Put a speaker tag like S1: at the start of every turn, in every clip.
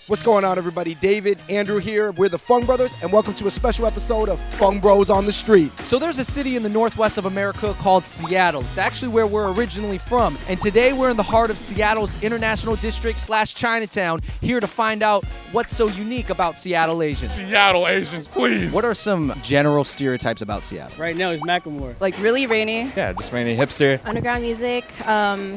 S1: What's going on, everybody? David, Andrew here. We're the Fung Brothers, and welcome to a special episode of Fung Bros on the Street.
S2: So there's a city in the northwest of America called Seattle. It's actually where we're originally from. And today we're in the heart of Seattle's International District / Chinatown, here to find out what's so unique about Seattle Asians.
S3: Seattle Asians, please.
S2: What are some general stereotypes about Seattle?
S4: Right now it's Macklemore.
S5: Like really rainy.
S3: Yeah, just rainy hipster.
S6: Underground music,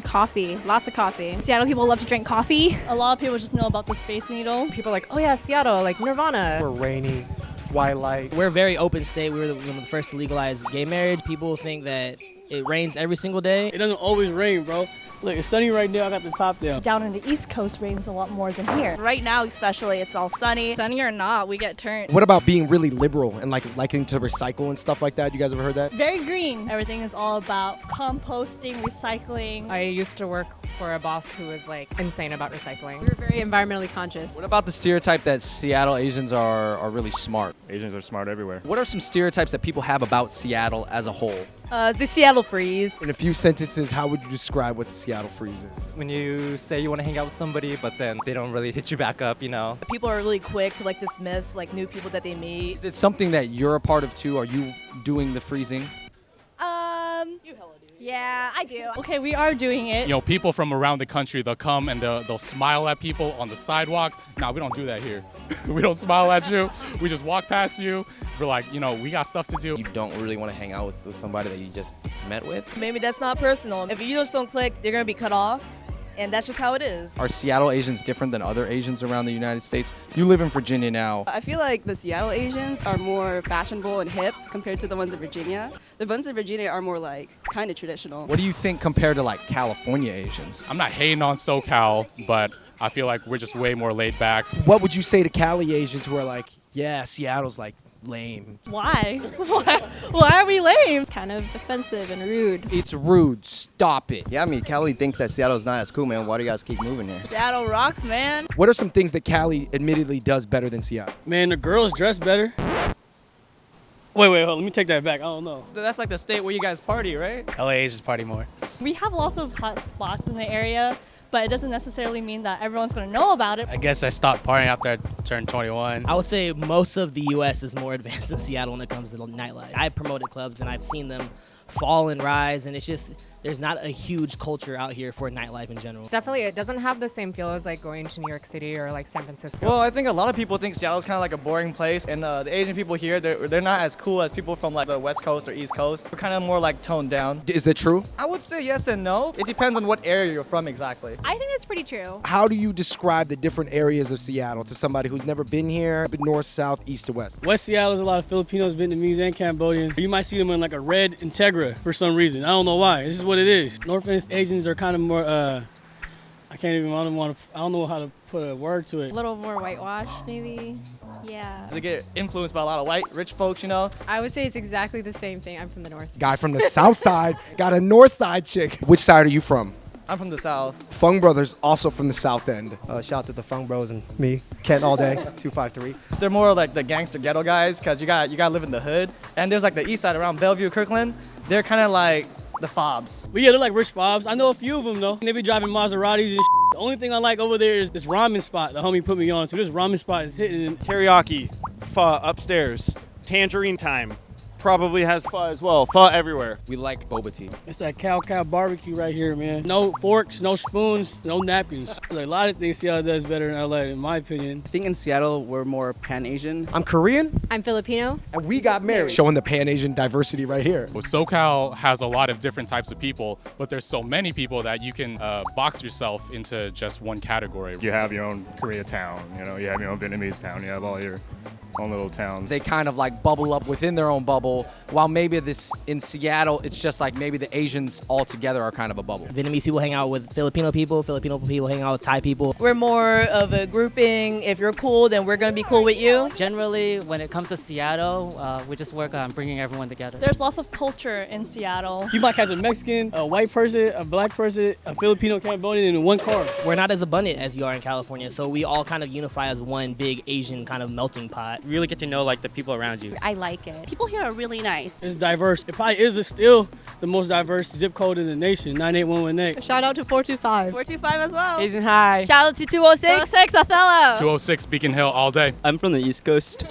S6: coffee, lots of coffee.
S7: Seattle people love to drink coffee.
S8: A lot of people just know about the Space Needle.
S9: People are like, oh yeah, Seattle, like Nirvana.
S10: We're rainy, twilight.
S4: We're a very open state. We were one of the first to legalize gay marriage. People think that it rains every single day. It doesn't always rain, bro. Look, it's sunny right now. I got the top down.
S8: Down in the East Coast rains a lot more than here. Right now, especially, it's all sunny.
S6: Sunny or not, we get turned.
S1: What about being really liberal and liking to recycle and stuff like that? You guys ever heard that?
S8: Very green. Everything is all about composting, recycling.
S9: I used to work for a boss who was like insane about recycling.
S6: We're very environmentally conscious.
S2: What about the stereotype that Seattle Asians are really smart?
S3: Asians are smart everywhere.
S2: What are some stereotypes that people have about Seattle as a whole?
S5: The Seattle freeze.
S1: In a few sentences, how would you describe what the Seattle freeze is?
S11: When you say you want to hang out with somebody, but then they don't really hit you back up, you know?
S5: People are really quick to like dismiss like new people that they meet.
S2: Is it something that you're a part of too? Are you doing the freezing?
S8: You hella do. Yeah, I do. Okay, we are doing it.
S3: You know, people from around the country, they'll come and they'll smile at people on the sidewalk. Nah, we don't do that here. We don't smile at you. We just walk past you. We're like, you know, we got stuff to do.
S12: You don't really want to hang out with somebody that you just met with.
S5: Maybe that's not personal. If you just don't click, you're gonna be cut off. And that's just how it is.
S2: Are Seattle Asians different than other Asians around the United States? You live in Virginia now.
S13: I feel like the Seattle Asians are more fashionable and hip compared to the ones in Virginia. The ones in Virginia are more like kind of traditional.
S2: What do you think compared to like California Asians?
S3: I'm not hating on SoCal, but I feel like we're just way more laid back.
S1: What would you say to Cali Asians who are like, yeah, Seattle's like lame?
S8: Why? Why are we lame?
S6: It's kind of offensive and rude.
S2: It's rude. Stop it.
S12: Yeah, I mean, Cali thinks that Seattle's not as cool, man. Why do you guys keep moving here?
S8: Seattle rocks, man.
S1: What are some things that Cali admittedly does better than Seattle?
S4: Man, the girls dress better. Wait, hold on. Let me take that back. I don't know.
S11: That's like the state where you guys party, right?
S10: LA Asians party more.
S8: We have lots of hot spots in the area, but it doesn't necessarily mean that everyone's going to know about it.
S10: I guess I stopped partying after I turned 21.
S4: I would say most of the U.S. is more advanced than Seattle when it comes to nightlife. I promoted clubs and I've seen them fall and rise, and it's just there's not a huge culture out here for nightlife in general.
S9: Definitely, it doesn't have the same feel as like going to New York City or like San Francisco.
S11: Well, I think a lot of people think Seattle's kind of like a boring place, and the Asian people here, they're not as cool as people from like the West Coast or East Coast. We're kind of more like toned down.
S1: Is it true?
S11: I would say yes and no. It depends on what area you're from exactly.
S8: I think that's pretty true.
S1: How do you describe the different areas of Seattle to somebody who's never been here, but north, south, east to west?
S4: West Seattle is a lot of Filipinos, Vietnamese, and Cambodians. You might see them in like a red Integra for some reason. I don't know why. This is what it is. North End Asians are kind of more, I don't know how to put a word to it.
S6: A little more whitewashed, maybe. Yeah.
S11: They get influenced by a lot of white, rich folks, you know?
S9: I would say it's exactly the same thing. I'm from the north.
S1: Guy from the south side got a north side chick. Which side are you from?
S11: I'm from the South.
S1: Fung Brothers also from the south end.
S10: Shout out to the Fung Bros and me, Kent all day, 253.
S11: They're more like the gangster ghetto guys, because you got to live in the hood. And there's like the east side around Bellevue, Kirkland. They're kind of like the fobs.
S4: But yeah, they're like rich fobs. I know a few of them though. They be driving Maseratis and The only thing I like over there is this ramen spot the homie put me on. So this ramen spot is hitting.
S14: Teriyaki, pho upstairs, tangerine time. Probably has pho as well. Pho everywhere.
S12: We like boba tea.
S4: It's that cow barbecue right here, man. No forks, no spoons, no napkins. There's a lot of things Seattle does better than LA, in my opinion.
S15: I think in Seattle, we're more Pan-Asian.
S1: I'm Korean.
S9: I'm Filipino.
S1: And we got married. Showing the Pan-Asian diversity right here.
S3: Well, SoCal has a lot of different types of people, but there's so many people that you can box yourself into just one category.
S16: You have your own Koreatown, you know, you have your own Vietnamese town, you have all your own little towns.
S2: They kind of like bubble up within their own bubble, while maybe this in Seattle, it's just like maybe the Asians all together are kind of a bubble.
S4: Vietnamese people hang out with Filipino people hang out with Thai people.
S5: We're more of a grouping. If you're cool, then we're gonna be cool with you.
S17: Generally, when it comes to Seattle, we just work on bringing everyone together.
S8: There's lots of culture in Seattle.
S4: You might catch a Mexican, a white person, a black person, a Filipino, Cambodian in one car. We're not as abundant as you are in California, so we all kind of unify as one big Asian kind of melting pot.
S7: really get to know like the people around you.
S18: I like it. People here are really nice.
S19: It's diverse. It probably is still the most diverse zip code in the nation, 98118.
S20: Shout out to 425.
S8: 425 as well.
S20: Hazen High.
S5: Shout out to 206.
S6: 206 Othello.
S3: 206 Beacon Hill all day.
S15: I'm from the East Coast.